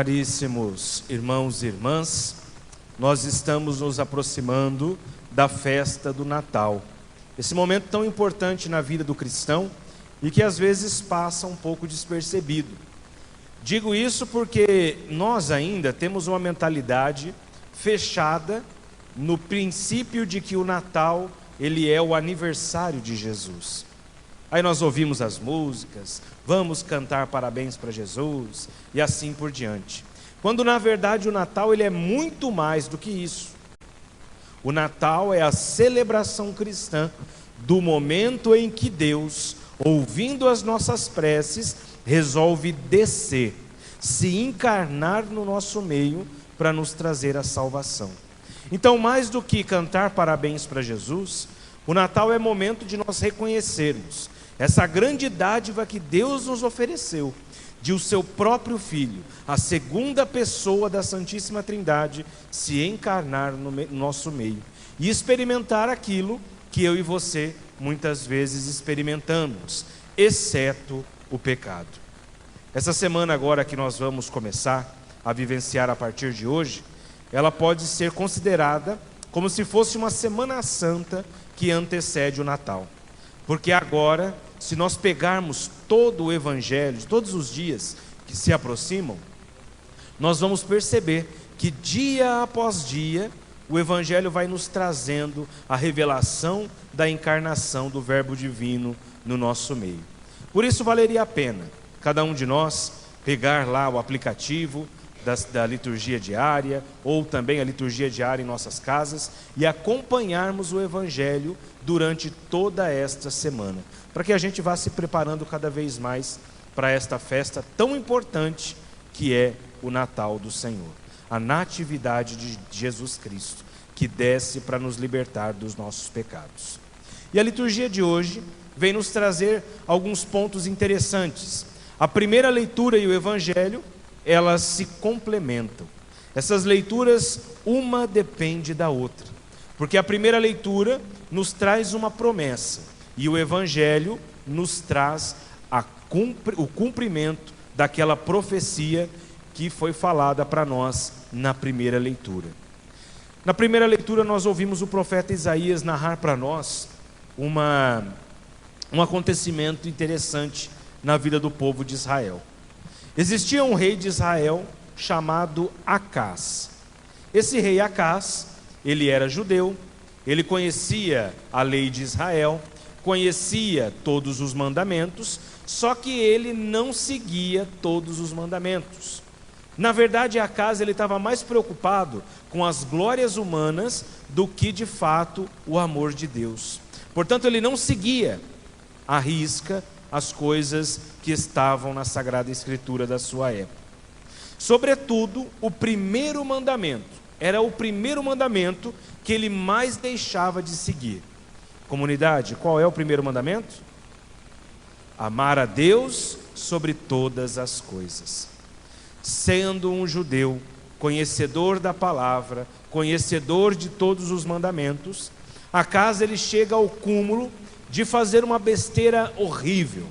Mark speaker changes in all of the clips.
Speaker 1: Caríssimos irmãos e irmãs, nós estamos nos aproximando da festa do Natal. Esse momento tão importante na vida do cristão e que às vezes passa um pouco despercebido. Digo isso porque nós ainda temos uma mentalidade fechada no princípio de que o Natal, ele é o aniversário de Jesus. Aí nós ouvimos as músicas, vamos cantar parabéns para Jesus e assim por diante. Quando na verdade o Natal ele é muito mais do que isso. O Natal é a celebração cristã do momento em que Deus, ouvindo as nossas preces, resolve descer, se encarnar no nosso meio para nos trazer a salvação. Então, mais do que cantar parabéns para Jesus, o Natal é momento de nós reconhecermos essa grande dádiva que Deus nos ofereceu, de o seu próprio Filho, a segunda pessoa da Santíssima Trindade, se encarnar no nosso meio e experimentar aquilo que eu e você muitas vezes experimentamos, exceto o pecado. Essa semana agora que nós vamos começar a vivenciar a partir de hoje, ela pode ser considerada como se fosse uma Semana Santa que antecede o Natal. Porque agora, se nós pegarmos todo o Evangelho, todos os dias que se aproximam, nós vamos perceber que dia após dia, o Evangelho vai nos trazendo a revelação da encarnação do Verbo Divino no nosso meio. Por isso valeria a pena, cada um de nós, pegar lá o aplicativo da liturgia diária, ou também a liturgia diária em nossas casas, e acompanharmos o Evangelho durante toda esta semana, para que a gente vá se preparando cada vez mais para esta festa tão importante que é o Natal do Senhor, a natividade de Jesus Cristo, que desce para nos libertar dos nossos pecados. E a liturgia de hoje vem nos trazer alguns pontos interessantes. A primeira leitura e o Evangelho, elas se complementam. Essas leituras, uma depende da outra, porque a primeira leitura nos traz uma promessa, e o Evangelho nos traz o cumprimento daquela profecia que foi falada para nós na primeira leitura. Na primeira leitura nós ouvimos o profeta Isaías narrar para nós um acontecimento interessante na vida do povo de Israel. Existia um rei de Israel chamado Acás. Esse rei Acás, ele era judeu, ele conhecia a lei de Israel, conhecia todos os mandamentos, só que ele não seguia todos os mandamentos. Na verdade, Acás ele estava mais preocupado com as glórias humanas do que de fato o amor de Deus. Portanto, ele não seguia à risca as coisas que estavam na Sagrada Escritura da sua época. Sobretudo, o primeiro mandamento, era o primeiro mandamento que ele mais deixava de seguir. Comunidade, qual é o primeiro mandamento? Amar a Deus sobre todas as coisas. Sendo um judeu, conhecedor da palavra, conhecedor de todos os mandamentos, Acás ele chega ao cúmulo de fazer uma besteira horrível.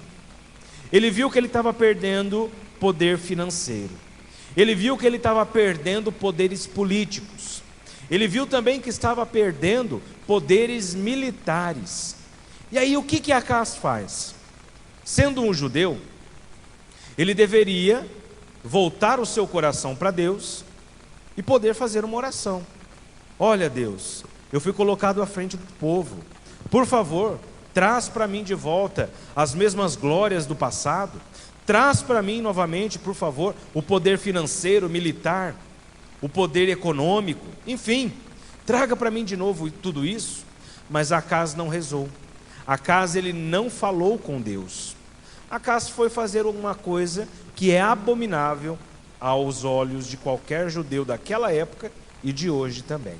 Speaker 1: Ele viu que ele estava perdendo poder financeiro. Ele viu que ele estava perdendo poderes políticos. Ele viu também que estava perdendo poderes militares. E aí o que Acás faz? Sendo um judeu, ele deveria voltar o seu coração para Deus e poder fazer uma oração. Olha, Deus, eu fui colocado à frente do povo. Por favor, traz para mim de volta as mesmas glórias do passado. Traz para mim novamente, por favor, o poder financeiro, militar, o poder econômico, enfim, traga para mim de novo tudo isso. Mas Acás não rezou. Acás ele não falou com Deus. Acás foi fazer alguma coisa que é abominável aos olhos de qualquer judeu daquela época e de hoje também.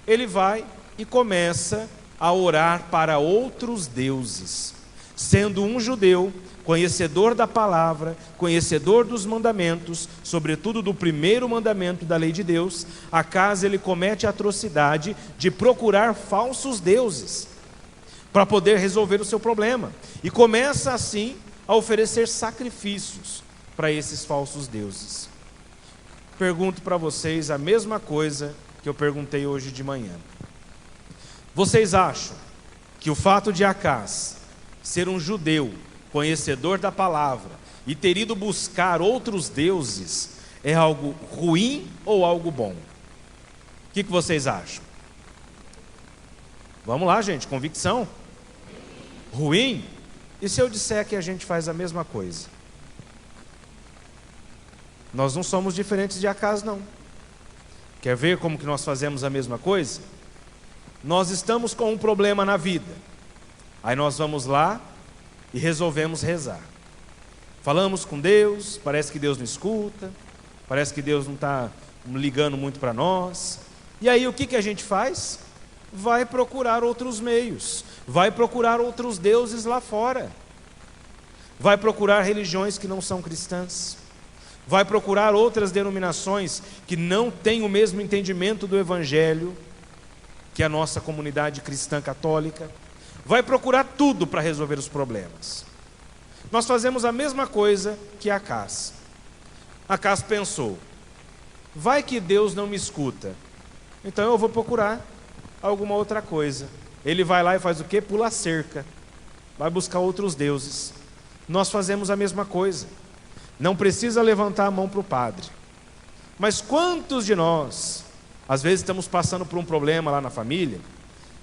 Speaker 1: Ele vai e começa a orar para outros deuses. Sendo um judeu, conhecedor da palavra, conhecedor dos mandamentos, sobretudo do primeiro mandamento da lei de Deus, Acás ele comete a atrocidade de procurar falsos deuses para poder resolver o seu problema. E começa assim a oferecer sacrifícios para esses falsos deuses. pergunto para vocês a mesma coisa que eu perguntei hoje de manhã. Vocês acham que o fato de Acás ser um judeu, conhecedor da palavra, e ter ido buscar outros deuses, é algo ruim ou algo bom? O que vocês acham? Vamos lá, gente, convicção. Ruim? E se eu disser que a gente faz a mesma coisa? Nós não somos diferentes de Acás, não. Quer ver como que nós fazemos a mesma coisa? Nós estamos com um problema na vida. Aí nós vamos lá e resolvemos rezar. Falamos com Deus, parece que Deus não escuta, parece que Deus não está ligando muito para nós. E aí o que a gente faz? Vai procurar outros meios, vai procurar outros deuses lá fora, vai procurar religiões que não são cristãs, vai procurar outras denominações que não têm o mesmo entendimento do Evangelho que a nossa comunidade cristã católica, vai procurar tudo para resolver os problemas. Nós fazemos a mesma coisa que Acás. Acás pensou: vai que Deus não me escuta, então eu vou procurar alguma outra coisa. Ele vai lá e faz o quê? Pula a cerca, vai buscar outros deuses. Nós fazemos a mesma coisa. Não precisa levantar a mão para o padre. Mas quantos de nós, às vezes estamos passando por um problema lá na família,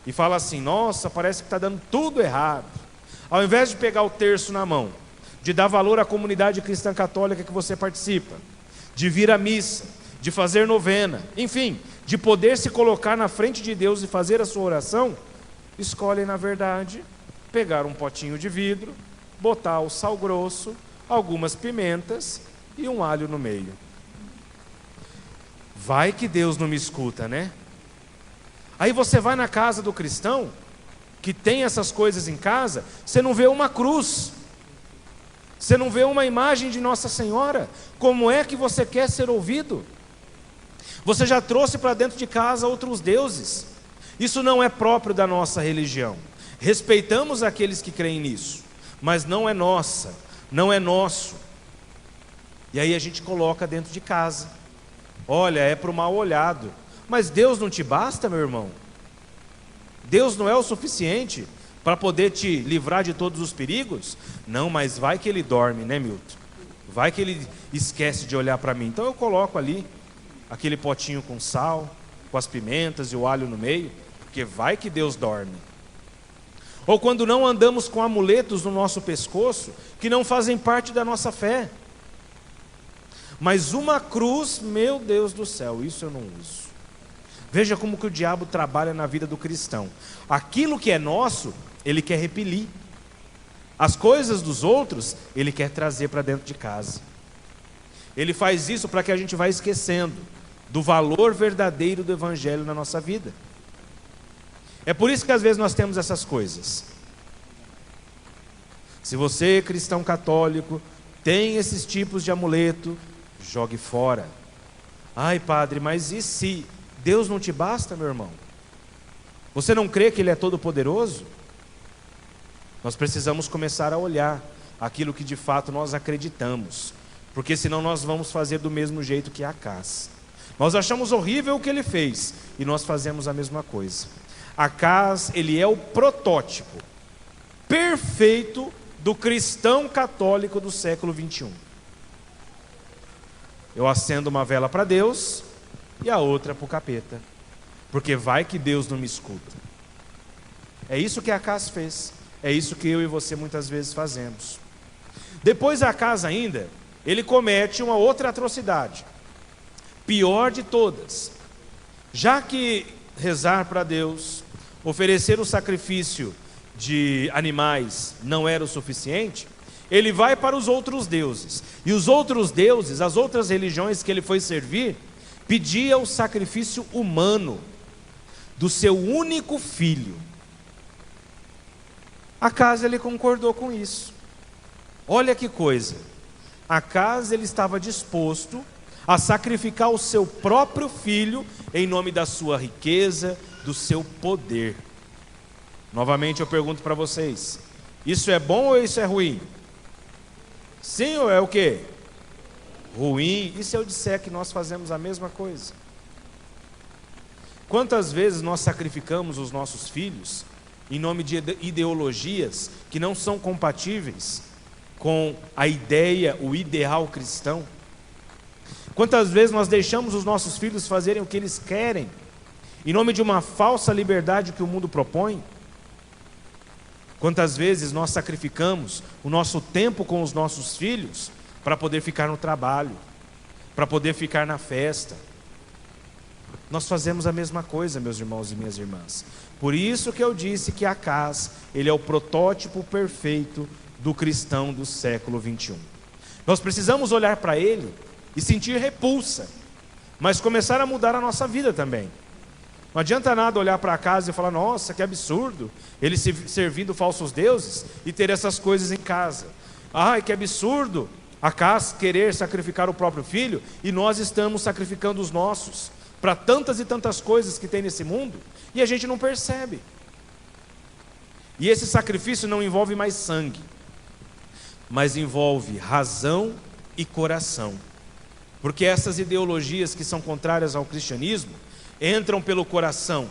Speaker 1: e fala assim: nossa, parece que está dando tudo errado. Ao invés de pegar o terço na mão, de dar valor à comunidade cristã católica que você participa, de vir à missa, de fazer novena, enfim, de poder se colocar na frente de Deus e fazer a sua oração, escolhem, na verdade, pegar um potinho de vidro, botar o sal grosso, algumas pimentas e um alho no meio. Vai que Deus não me escuta, né? Aí você vai na casa do cristão, que tem essas coisas em casa, você não vê uma cruz, você não vê uma imagem de Nossa Senhora. Como é que você quer ser ouvido? Você já trouxe para dentro de casa outros deuses. Isso não é próprio da nossa religião. Respeitamos aqueles que creem nisso, mas não é nossa, não é nosso. E aí a gente coloca dentro de casa. Olha, é para o mal olhado. Mas Deus não te basta, meu irmão? Deus não é o suficiente para poder te livrar de todos os perigos? Não, mas vai que ele dorme, né, Milton? Vai que ele esquece de olhar para mim. Então eu coloco ali aquele potinho com sal, com as pimentas e o alho no meio, porque vai que Deus dorme. Ou quando não andamos com amuletos no nosso pescoço, que não fazem parte da nossa fé. Mas uma cruz, meu Deus do céu, isso eu não uso. Veja como que o diabo trabalha na vida do cristão. Aquilo que é nosso, ele quer repelir. As coisas dos outros, ele quer trazer para dentro de casa. Ele faz isso para que a gente vá esquecendo do valor verdadeiro do Evangelho na nossa vida. É por isso que às vezes nós temos essas coisas. Se você, cristão católico, tem esses tipos de amuleto, jogue fora. Ai, padre, mas e se Deus não te basta, meu irmão? Você não crê que Ele é todo poderoso? Nós precisamos começar a olhar aquilo que de fato nós acreditamos, porque senão nós vamos fazer do mesmo jeito que Acás. Nós achamos horrível o que ele fez e nós fazemos a mesma coisa. Acás, ele é o protótipo perfeito do cristão católico do século 21. Eu acendo uma vela para Deus e a outra para o capeta, porque vai que Deus não me escuta. É isso que Acás fez, é isso que eu e você muitas vezes fazemos. Depois Acás ainda, ele comete uma outra atrocidade, pior de todas. Já que rezar para Deus, oferecer o sacrifício de animais não era o suficiente, ele vai para os outros deuses. E os outros deuses, as outras religiões que ele foi servir, pedia o sacrifício humano do seu único filho. Acás, ele concordou com isso. Olha que coisa. Acás, ele estava disposto a sacrificar o seu próprio filho em nome da sua riqueza, do seu poder. Novamente eu pergunto para vocês: isso é bom ou isso é ruim? Sim ou é o quê? ruim. E se eu disser que nós fazemos a mesma coisa? Quantas vezes nós sacrificamos os nossos filhos em nome de ideologias que não são compatíveis com a ideia, o ideal cristão? Quantas vezes nós deixamos os nossos filhos fazerem o que eles querem, em nome de uma falsa liberdade que o mundo propõe? Quantas vezes nós sacrificamos o nosso tempo com os nossos filhos para poder ficar no trabalho, para poder ficar na festa? Nós fazemos a mesma coisa, meus irmãos e minhas irmãs. Por isso que eu disse que Acaz, ele é o protótipo perfeito do cristão do século 21. Nós precisamos olhar para ele e sentir repulsa, mas começar a mudar a nossa vida também. Não adianta nada olhar para Acaz e falar: nossa, que absurdo, ele servindo falsos deuses e ter essas coisas em casa. Ai, que absurdo, Acaz querer sacrificar o próprio filho, e nós estamos sacrificando os nossos para tantas e tantas coisas que tem nesse mundo, e a gente não percebe. E esse sacrifício não envolve mais sangue, mas envolve razão e coração. Porque essas ideologias que são contrárias ao cristianismo entram pelo coração,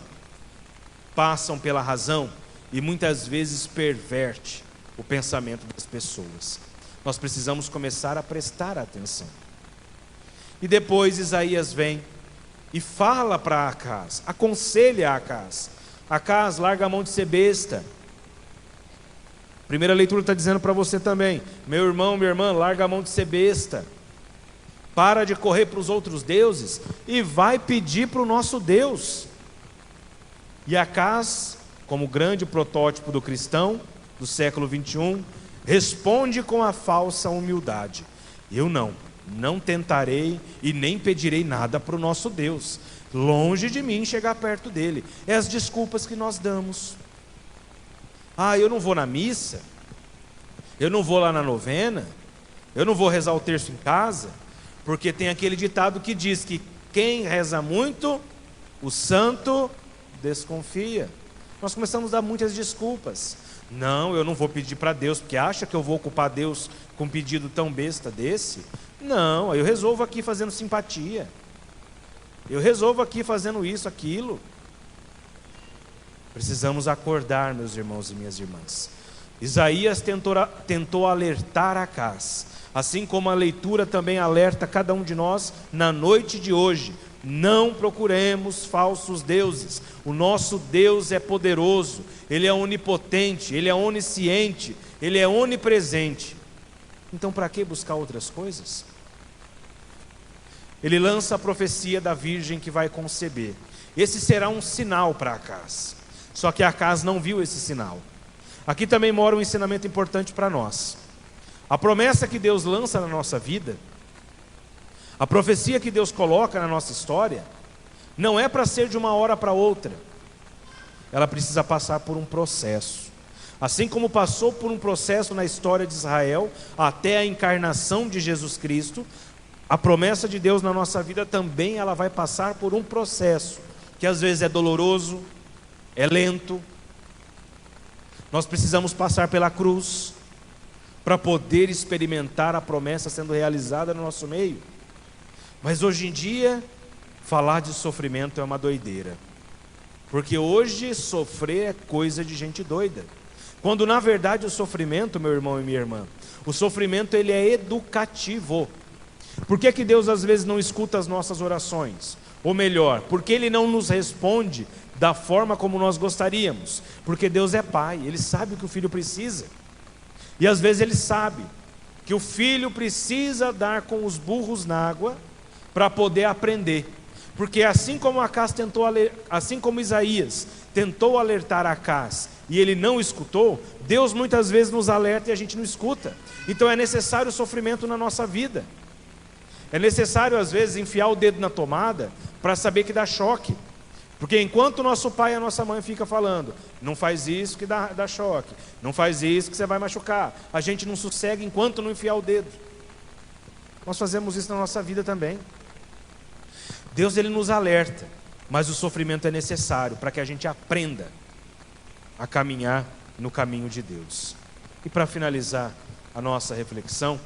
Speaker 1: passam pela razão e muitas vezes perverte o pensamento das pessoas. Nós precisamos começar a prestar atenção. E depois Isaías vem e fala para Acaz, aconselha Acaz: Acaz, larga a mão de ser besta. Primeira leitura está dizendo para você também: meu irmão, minha irmã, larga a mão de ser besta. Para de correr para os outros deuses e vai pedir para o nosso Deus. E Acaz, como grande protótipo do cristão do século 21, responde com a falsa humildade: eu não tentarei e nem pedirei nada para o nosso Deus. Longe de mim chegar perto dele. É as desculpas que nós damos. Ah, eu não vou na missa, eu não vou lá na novena, eu não vou rezar o terço em casa, porque tem aquele ditado que diz que quem reza muito, o santo desconfia. Nós começamos a dar muitas desculpas. Não, eu não vou pedir para Deus, porque acha que eu vou ocupar Deus com um pedido tão besta desse? Não, eu resolvo aqui fazendo simpatia, eu resolvo aqui fazendo isso, aquilo. Precisamos acordar, meus irmãos e minhas irmãs. Isaías tentou alertar Acaz, assim como a leitura também alerta cada um de nós na noite de hoje: não procuremos falsos deuses. O nosso Deus é poderoso, Ele é onipotente, Ele é onisciente, Ele é onipresente. Então para que buscar outras coisas? Ele lança a profecia da virgem que vai conceber. Esse será um sinal para Acaz. Só que Acaz não viu esse sinal. Aqui também mora um ensinamento importante para nós. A promessa que Deus lança na nossa vida, a profecia que Deus coloca na nossa história, não é para ser de uma hora para outra. Ela precisa passar por um processo. Assim como passou por um processo na história de Israel, até a encarnação de Jesus Cristo, a promessa de Deus na nossa vida também ela vai passar por um processo, que às vezes é doloroso, é lento. Nós precisamos passar pela cruz para poder experimentar a promessa sendo realizada no nosso meio. Mas hoje em dia, falar de sofrimento é uma doideira, porque hoje sofrer é coisa de gente doida, quando na verdade o sofrimento, meu irmão e minha irmã, o sofrimento ele é educativo. Por que que Deus às vezes não escuta as nossas orações? Ou melhor, porque Ele não nos responde da forma como nós gostaríamos? Porque Deus é Pai, Ele sabe o que o filho precisa. E às vezes Ele sabe que o filho precisa dar com os burros na água para poder aprender. Porque assim como Isaías tentou alertar Acaz e ele não escutou, Deus muitas vezes nos alerta e a gente não escuta. Então é necessário o sofrimento na nossa vida. É necessário às vezes enfiar o dedo na tomada para saber que dá choque. Porque enquanto o nosso pai e a nossa mãe ficam falando: não faz isso que dá choque, não faz isso que você vai machucar, a gente não sossega enquanto não enfiar o dedo. Nós fazemos isso na nossa vida também. Deus ele nos alerta, mas o sofrimento é necessário para que a gente aprenda a caminhar no caminho de Deus. E para finalizar a nossa reflexão,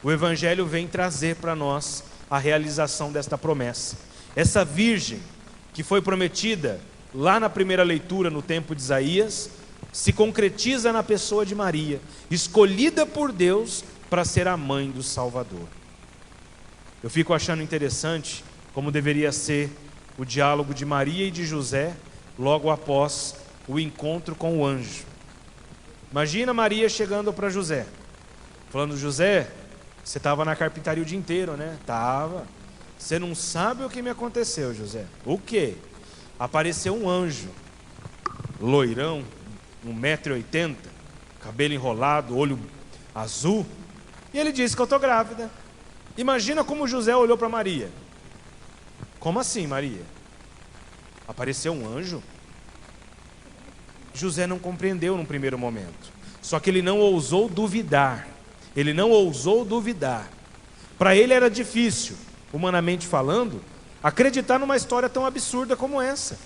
Speaker 1: o Evangelho vem trazer para nós a realização desta promessa. Essa virgem que foi prometida lá na primeira leitura no tempo de Isaías, se concretiza na pessoa de Maria, escolhida por Deus para ser a mãe do Salvador. Eu fico achando interessante como deveria ser o diálogo de Maria e de José logo após o encontro com o anjo. Imagina Maria chegando para José, falando: José, você estava na carpintaria o dia inteiro, né? Tava. Você não sabe o que me aconteceu, José. O quê? Apareceu um anjo, loirão, 1,80 m, cabelo enrolado, olho azul, e ele disse que eu estou grávida. Imagina como José olhou para Maria. Como assim, Maria? Apareceu um anjo? José não compreendeu num primeiro momento, só que ele não ousou duvidar. Ele não ousou duvidar. Para ele era difícil, humanamente falando, acreditar numa história tão absurda como essa,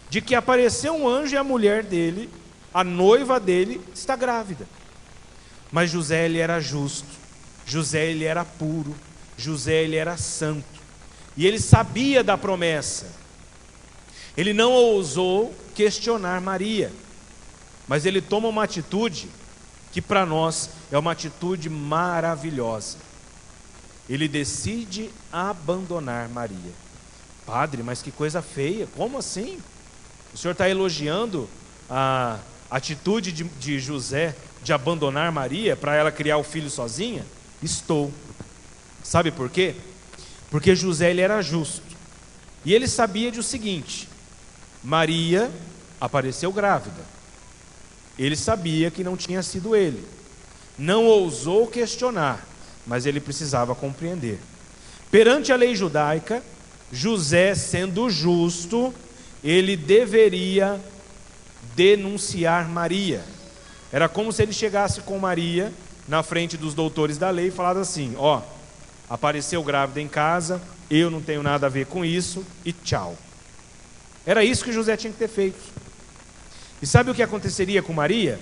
Speaker 1: de que apareceu um anjo e a mulher dele, a noiva dele, está grávida. Mas José, ele era justo, José, ele era puro, José, ele era santo, e ele sabia da promessa. Ele não ousou questionar Maria, mas ele toma uma atitude que para nós é uma atitude maravilhosa. Ele decide abandonar Maria. Padre, mas que coisa feia, como assim? O senhor está elogiando a atitude de José de abandonar Maria para ela criar o filho sozinha? Estou. Sabe por quê? Porque José, ele era justo, e ele sabia de o seguinte: Maria apareceu grávida. Ele sabia que não tinha sido ele, não ousou questionar, mas ele precisava compreender. Perante a lei judaica, José, sendo justo, ele deveria denunciar Maria. Era como se ele chegasse com Maria na frente dos doutores da lei e falasse assim: ó, apareceu grávida em casa, eu não tenho nada a ver com isso, e tchau. Era isso que José tinha que ter feito. E sabe o que aconteceria com Maria?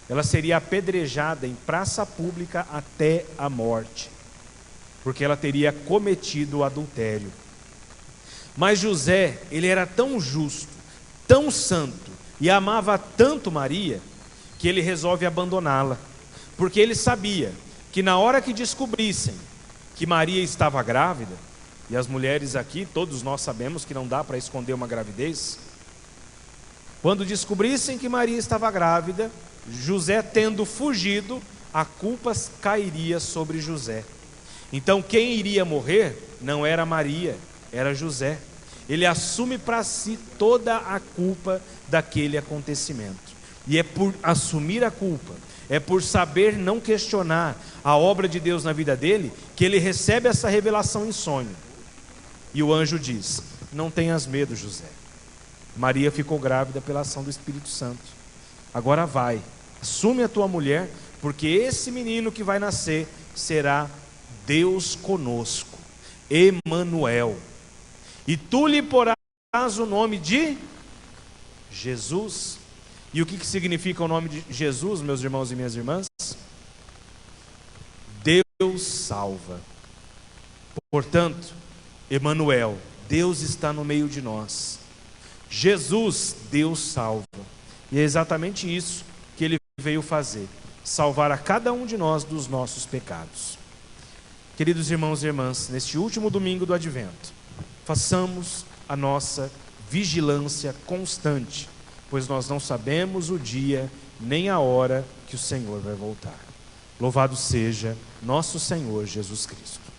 Speaker 1: Ela seria apedrejada em praça pública até a morte, porque ela teria cometido o adultério. Mas José, ele era tão justo, tão santo, e amava tanto Maria, que ele resolve abandoná-la, porque ele sabia que na hora que descobrissem que Maria estava grávida, e as mulheres aqui, todos nós sabemos que não dá para esconder uma gravidez, quando descobrissem que Maria estava grávida, José tendo fugido, a culpa cairia sobre José. Então quem iria morrer não era Maria, era José. Ele assume para si toda a culpa daquele acontecimento. E é por assumir a culpa, é por saber não questionar a obra de Deus na vida dele, que ele recebe essa revelação em sonho. E o anjo diz: não tenhas medo, José. Maria ficou grávida pela ação do Espírito Santo. Agora vai, assume a tua mulher, porque esse menino que vai nascer será Deus conosco, Emanuel. E tu lhe porás o nome de Jesus. E o que significa o nome de Jesus, meus irmãos e minhas irmãs? Deus salva. Portanto, Emanuel, Deus está no meio de nós. Jesus, Deus salva. E é exatamente isso que ele veio fazer: salvar a cada um de nós dos nossos pecados. Queridos irmãos e irmãs, neste último domingo do Advento, façamos a nossa vigilância constante, pois nós não sabemos o dia nem a hora que o Senhor vai voltar. Louvado seja nosso Senhor Jesus Cristo.